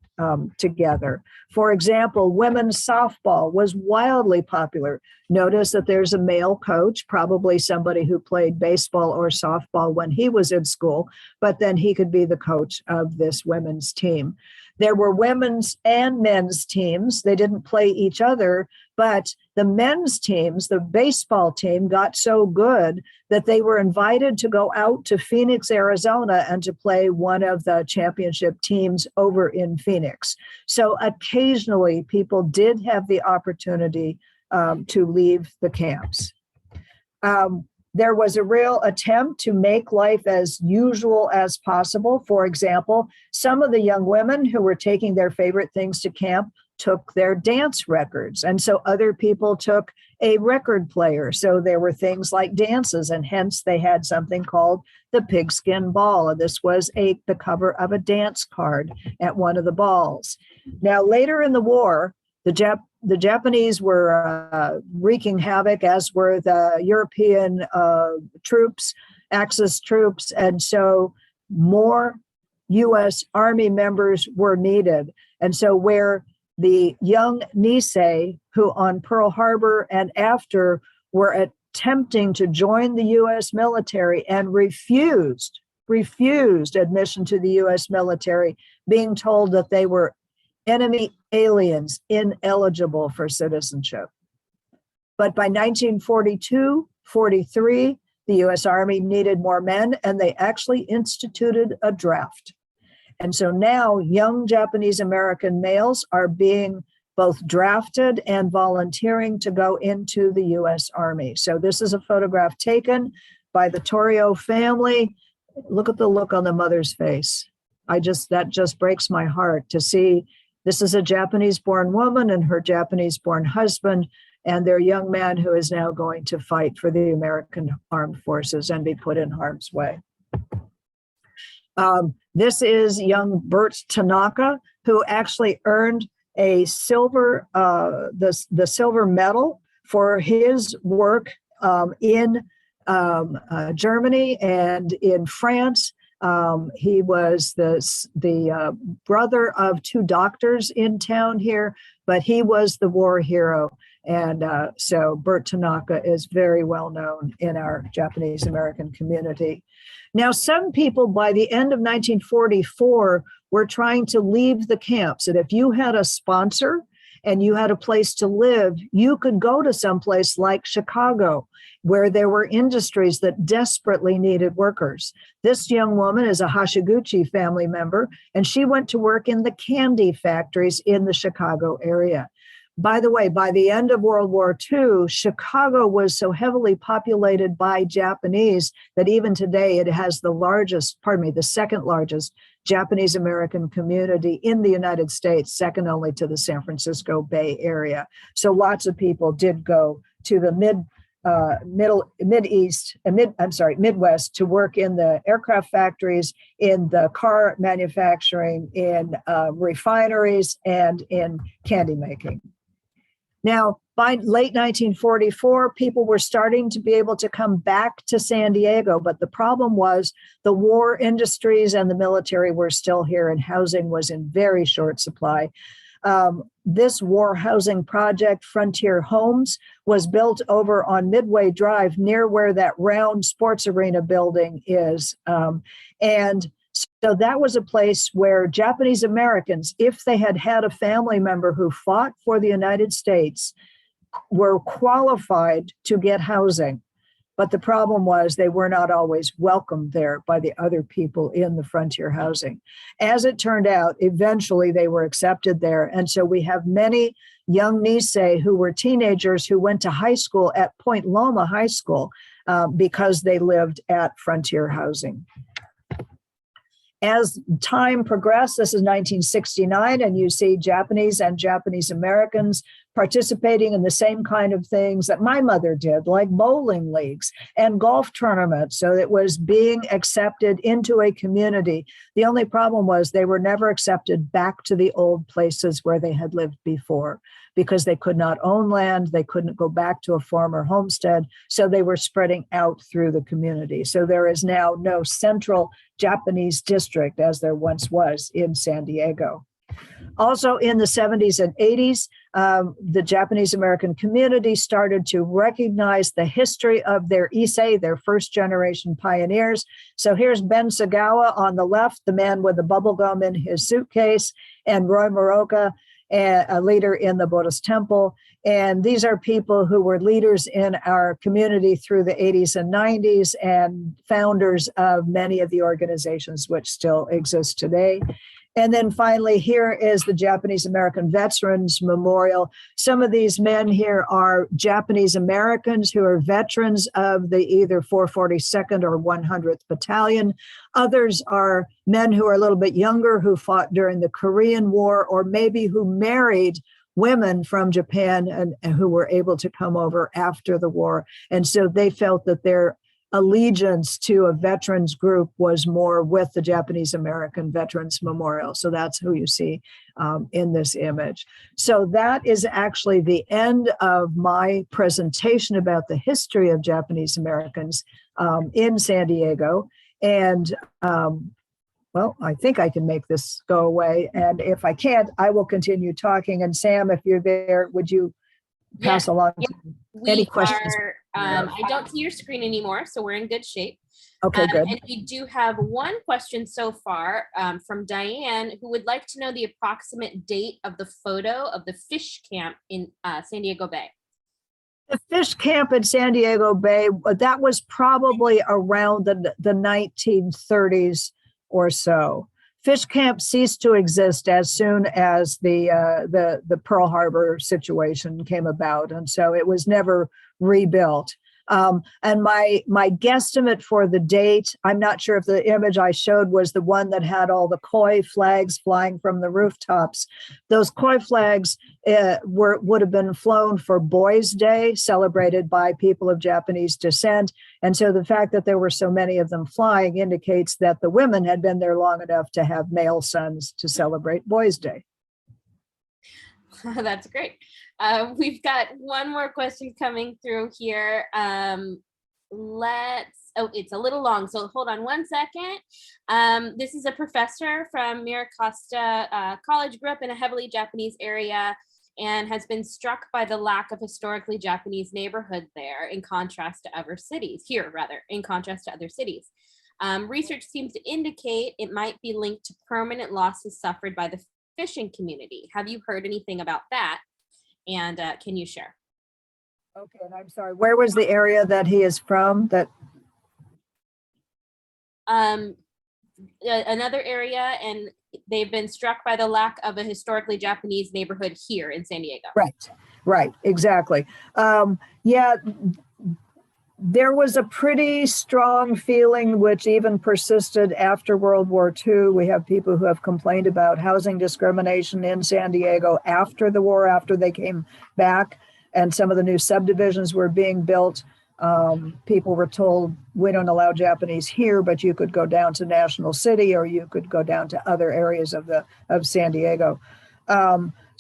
together. For example, women's softball was wildly popular. Notice that there's a male coach, probably somebody who played baseball or softball when he was in school, but then he could be the coach of this women's team. There were women's and men's teams. They didn't play each other, but the men's teams, the baseball team, got so good that they were invited to go out to Phoenix, Arizona, and to play one of the championship teams over in Phoenix. So occasionally people did have the opportunity to leave the camps. There was a real attempt to make life as usual as possible. For example, some of the young women who were taking their favorite things to camp took their dance records. And so other people took a record player. So there were things like dances, and hence they had something called the pigskin ball. And this was the cover of a dance card at one of the balls. Now, later in the war, the Japanese were wreaking havoc, as were the European troops, Axis troops. And so more U.S. Army members were needed. And so where the young Nisei, who on Pearl Harbor and after were at attempting to join the U.S. military and refused admission to the U.S. military, being told that they were enemy aliens, ineligible for citizenship. But by 1942-43, the U.S. Army needed more men, and they actually instituted a draft. And so now young Japanese American males are being both drafted and volunteering to go into the U.S. Army. So this is a photograph taken by the Torrio family. Look at the look on the mother's face. That just breaks my heart to see. This is a Japanese-born woman and her Japanese-born husband, and their young man who is now going to fight for the American armed forces and be put in harm's way. This is young Bert Tanaka, who actually earned a silver, the silver medal for his work in Germany and in France. He was the brother of two doctors in town here, but he was the war hero. And so Bert Tanaka is very well known in our Japanese American community. Now, some people by the end of 1944 were trying to leave the camps. And if you had a sponsor and you had a place to live, you could go to someplace like Chicago, where there were industries that desperately needed workers. This young woman is a Hashiguchi family member, and she went to work in the candy factories in the Chicago area. By the way, by the end of World War II, Chicago was so heavily populated by Japanese that even today it has the second largest Japanese American community in the United States, second only to the San Francisco Bay Area. So lots of people did go to the Midwest to work in the aircraft factories, in the car manufacturing, in refineries, and in candy making. Now, by late 1944, people were starting to be able to come back to San Diego, but the problem was the war industries and the military were still here, and housing was in very short supply. This war housing project, Frontier Homes, was built over on Midway Drive near where that round sports arena building is. And so that was a place where Japanese Americans, if they had had a family member who fought for the United States, were qualified to get housing. But the problem was they were not always welcomed there by the other people in the frontier housing. As it turned out, eventually they were accepted there. And so we have many young Nisei who were teenagers who went to high school at Point Loma High School because they lived at frontier housing. As time progressed, this is 1969, and you see Japanese and Japanese Americans participating in the same kind of things that my mother did, like bowling leagues and golf tournaments. So it was being accepted into a community. The only problem was they were never accepted back to the old places where they had lived before, because they could not own land, they couldn't go back to a former homestead, so they were spreading out through the community. So there is now no central Japanese district as there once was in San Diego. Also in the 70s and 80s, the Japanese American community started to recognize the history of their Issei, their first generation pioneers. So here's Ben Sagawa on the left, the man with the bubble gum in his suitcase, and Roy Moroka, a leader in the Buddhist temple. And these are people who were leaders in our community through the 80s and 90s and founders of many of the organizations which still exist today. And then finally, here is the Japanese American Veterans Memorial. Some of these men here are Japanese Americans who are veterans of the either 442nd or 100th Battalion. Others are men who are a little bit younger who fought during the Korean War, or maybe who married women from Japan and who were able to come over after the war. And so they felt that their allegiance to a veterans group was more with the Japanese American Veterans Memorial. So that's who you see in this image. So that is actually the end of my presentation about the history of Japanese Americans in San Diego. And well, I think I can make this go away. And if I can't, I will continue talking. And Sam, if you're there, would you pass Yes, along yes, any we questions. are, I don't see your screen anymore, so we're in good shape. Okay, good. And we do have one question so far from Diane, who would like to know the approximate date of the photo of the fish camp in San Diego Bay. The fish camp in San Diego Bay, that was probably around the 1930s or so. Fish camp ceased to exist as soon as the Pearl Harbor situation came about, and so it was never rebuilt. And my guesstimate for the date, I'm not sure if the image I showed was the one that had all the koi flags flying from the rooftops. Those koi flags would have been flown for Boys' Day, celebrated by people of Japanese descent. And so the fact that there were so many of them flying indicates that the women had been there long enough to have male sons to celebrate Boys' Day. That's great. We've got one more question coming through here. It's a little long, so hold on one second. This is a professor from Miracosta College, grew up in a heavily Japanese area and has been struck by the lack of historically Japanese neighborhood there in contrast to other cities, in contrast to other cities. Research seems to indicate it might be linked to permanent losses suffered by the fishing community. Have you heard anything about that? And can you share? Okay, and I'm sorry, where was the area that he is from? Another area, and they've been struck by the lack of a historically Japanese neighborhood here in San Diego. Right, exactly. Yeah, there was a pretty strong feeling which even persisted after World War II. We have people who have complained about housing discrimination in San Diego after the war, after they came back, and some of the new subdivisions were being built. People were told, we don't allow Japanese here, but you could go down to National City or you could go down to other areas of San Diego.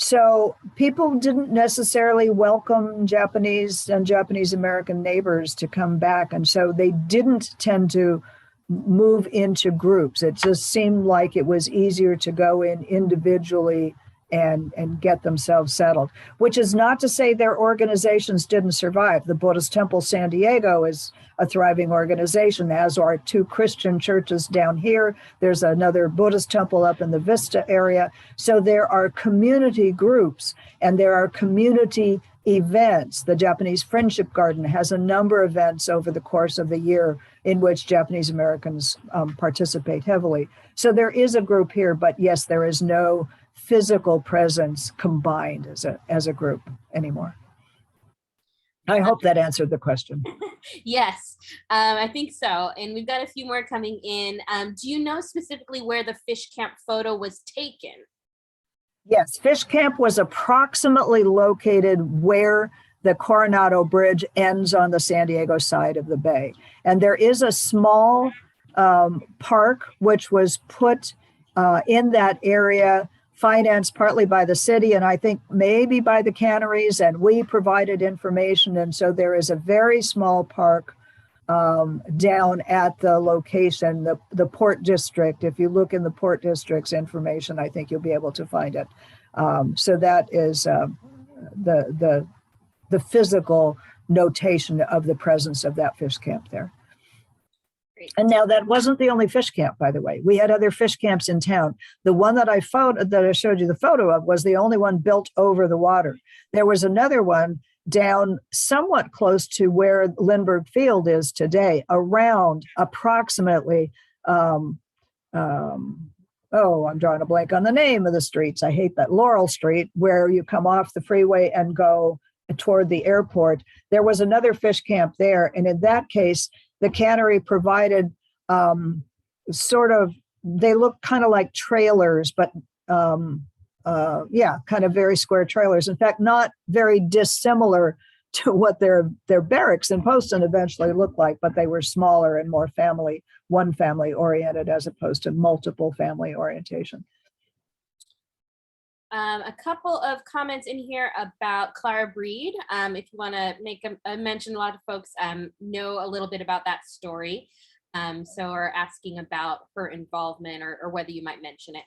So people didn't necessarily welcome Japanese and Japanese American neighbors to come back. And so they didn't tend to move into groups. It just seemed like it was easier to go in individually and get themselves settled, which is not to say their organizations didn't survive. The Buddhist Temple San Diego is a thriving organization, as are two Christian churches down here. There's another Buddhist temple up in the Vista area. So there are community groups and there are community events. The Japanese Friendship Garden has a number of events over the course of the year in which Japanese Americans participate heavily. So there is a group here, but yes, there is no physical presence combined as a group anymore. I hope that answered the question. Yes, I think so. And we've got a few more coming in. Do you know specifically where the fish camp photo was taken? Yes, fish camp was approximately located where the Coronado Bridge ends on the San Diego side of the bay. And there is a small park which was put in that area, financed partly by the city and I think maybe by the canneries, and we provided information. And so there is a very small park down at the location, the Port District. If you look in the Port District's information, I think you'll be able to find it. So that is the physical notation of the presence of that fish camp there. And now that wasn't the only fish camp, by the way. We had other fish camps in town. The one that I showed you the photo of was the only one built over the water. There was another one down somewhat close to where Lindbergh Field is today, around approximately, I'm drawing a blank on the name of the streets. I hate that. Laurel Street, where you come off the freeway and go toward the airport. There was another fish camp there. And in that case, the cannery provided they look kind of like trailers, but kind of very square trailers. In fact, not very dissimilar to what their barracks in Poston eventually looked like, but they were smaller and more one family oriented as opposed to multiple family orientation. A couple of comments in here about Clara Breed. If you want to make a mention, a lot of folks know a little bit about that story. So are asking about her involvement or whether you might mention it.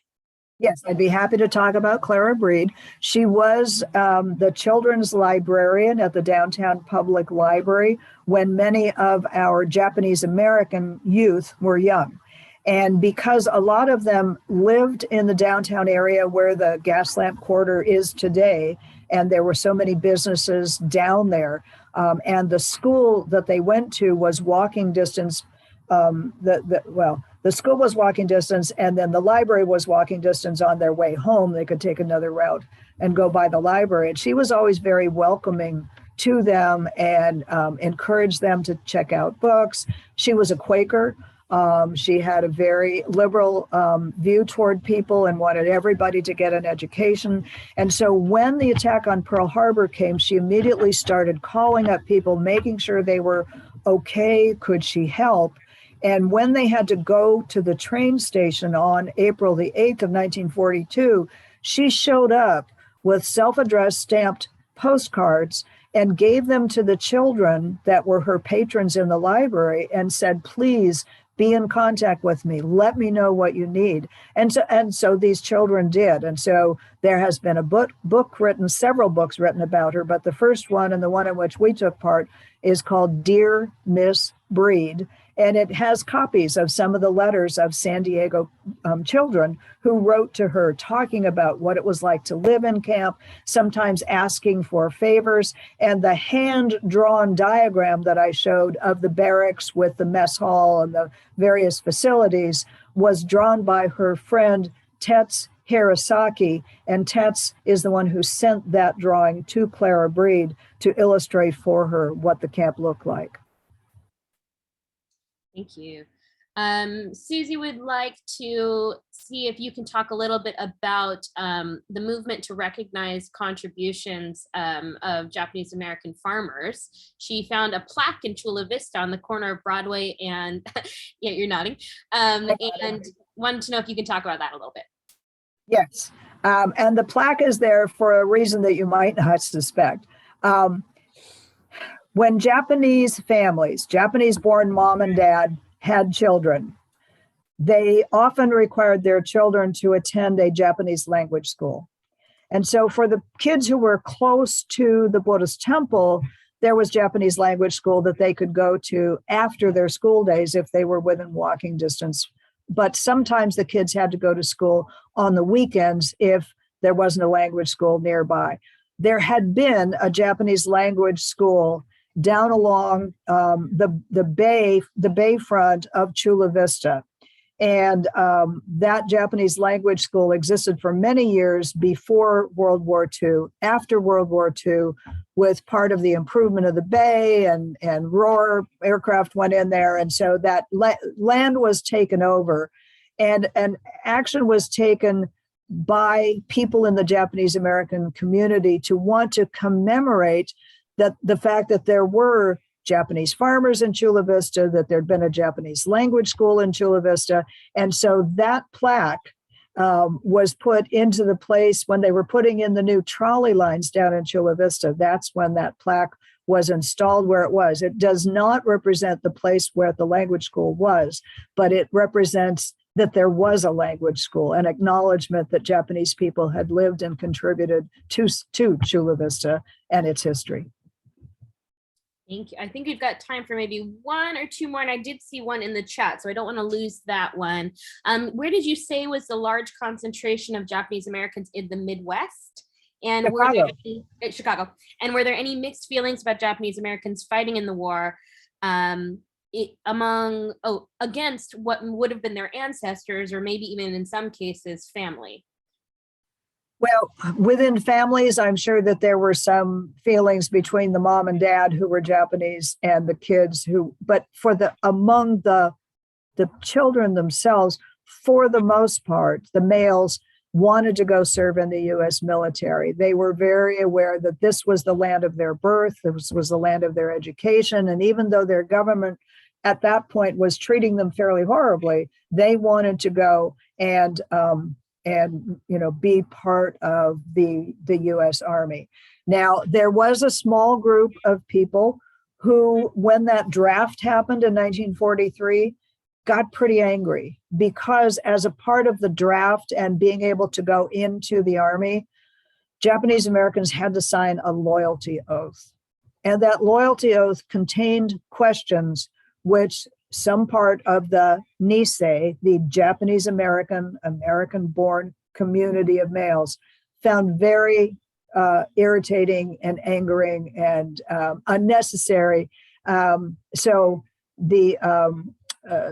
Yes, I'd be happy to talk about Clara Breed. She was the children's librarian at the downtown public library when many of our Japanese American youth were young. And because a lot of them lived in the downtown area where the Gaslamp Quarter is today, and there were so many businesses down there, and the school that they went to was walking distance. The school was walking distance, and then the library was walking distance on their way home. They could take another route and go by the library. And she was always very welcoming to them and encouraged them to check out books. She was a Quaker. She had a very liberal view toward people and wanted everybody to get an education. And so when the attack on Pearl Harbor came, she immediately started calling up people, making sure they were okay. Could she help? And when they had to go to the train station on April the 8th of 1942, she showed up with self-addressed stamped postcards and gave them to the children that were her patrons in the library and said, please be in contact with me. Let me know what you need. And so these children did. And so there has been a book written, several books written about her, but the first one, and the one in which we took part, is called Dear Miss Breed. And it has copies of some of the letters of San Diego children who wrote to her talking about what it was like to live in camp, sometimes asking for favors. And the hand-drawn diagram that I showed of the barracks with the mess hall and the various facilities was drawn by her friend Tets Hirosaki, and Tets is the one who sent that drawing to Clara Breed to illustrate for her what the camp looked like. Thank you. Susie would like to see if you can talk a little bit about the movement to recognize contributions of Japanese American farmers. She found a plaque in Chula Vista on the corner of Broadway and, yeah, you're nodding, and wanted to know if you can talk about that a little bit. Yes, and the plaque is there for a reason that you might not suspect. When Japanese families, Japanese-born mom and dad, had children, they often required their children to attend a Japanese language school. And so for the kids who were close to the Buddhist temple, there was Japanese language school that they could go to after their school days if they were within walking distance. But sometimes the kids had to go to school on the weekends if there wasn't a language school nearby. There had been a Japanese language school down along the bayfront of Chula Vista. And that Japanese language school existed for many years before World War II. After World War II, with part of the improvement of the bay and ROAR aircraft went in there. And so that land was taken over, and action was taken by people in the Japanese American community to want to commemorate that the fact that there were Japanese farmers in Chula Vista, that there'd been a Japanese language school in Chula Vista. And so that plaque was put into the place when they were putting in the new trolley lines down in Chula Vista. That's when that plaque was installed where it was. It does not represent the place where the language school was, but it represents that there was a language school, an acknowledgement that Japanese people had lived and contributed to Chula Vista and its history. Thank you. I think we've got time for maybe one or two more, and I did see one in the chat, so I don't want to lose that one. Where did you say was the large concentration of Japanese Americans in the Midwest? And Chicago. And were there any mixed feelings about Japanese Americans fighting in the war against what would have been their ancestors, or maybe even in some cases, family? Well, within families, I'm sure that there were some feelings between the mom and dad who were Japanese and the kids but among the children themselves, for the most part, the males wanted to go serve in the U.S. military. They were very aware that this was the land of their birth, this was the land of their education, and even though their government at that point was treating them fairly horribly, they wanted to go and be part of the U.S. Army. Now, there was a small group of people who, when that draft happened in 1943, got pretty angry because as a part of the draft and being able to go into the Army, Japanese Americans had to sign a loyalty oath. And that loyalty oath contained questions which some part of the Nisei, the Japanese American, American-born community of males, found very irritating and angering and unnecessary. So the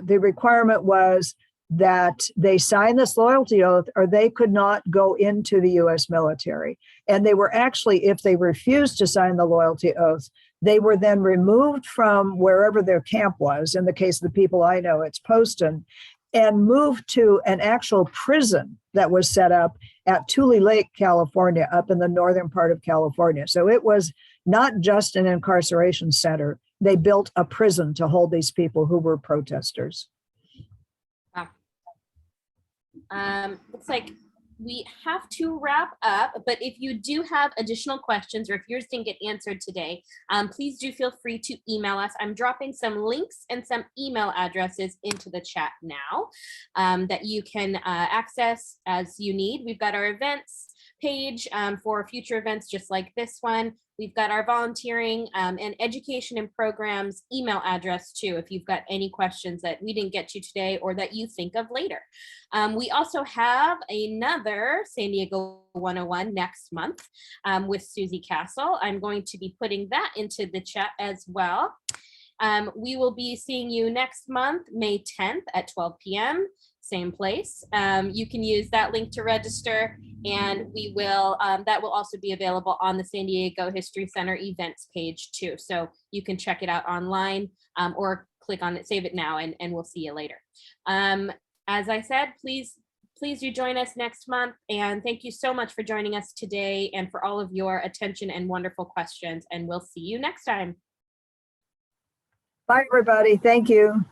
requirement was that they sign this loyalty oath or they could not go into the US military. And they were actually, if they refused to sign the loyalty oath, they were then removed from wherever their camp was. In the case of the people I know, it's Poston, and moved to an actual prison that was set up at Tule Lake, California, up in the northern part of California. So it was not just an incarceration center. They built a prison to hold these people who were protesters. Looks like we have to wrap up, but if you do have additional questions or if yours didn't get answered today, please do feel free to email us. I'm dropping some links and some email addresses into the chat now that you can access as you need. We've got our events page for future events just like this one. We've got our volunteering and education and programs email address too, if you've got any questions that we didn't get to today or that you think of later. We also have another San Diego 101 next month with Susie Castle. I'm going to be putting that into the chat as well. We will be seeing you next month, May 10th at 12 p.m. Same place. You can use that link to register, and we will that will also be available on the San Diego History Center events page too. So you can check it out online or click on it, save it now, and we'll see you later. As I said, please do join us next month, and thank you so much for joining us today and for all of your attention and wonderful questions, and we'll see you next time. Bye, everybody. Thank you.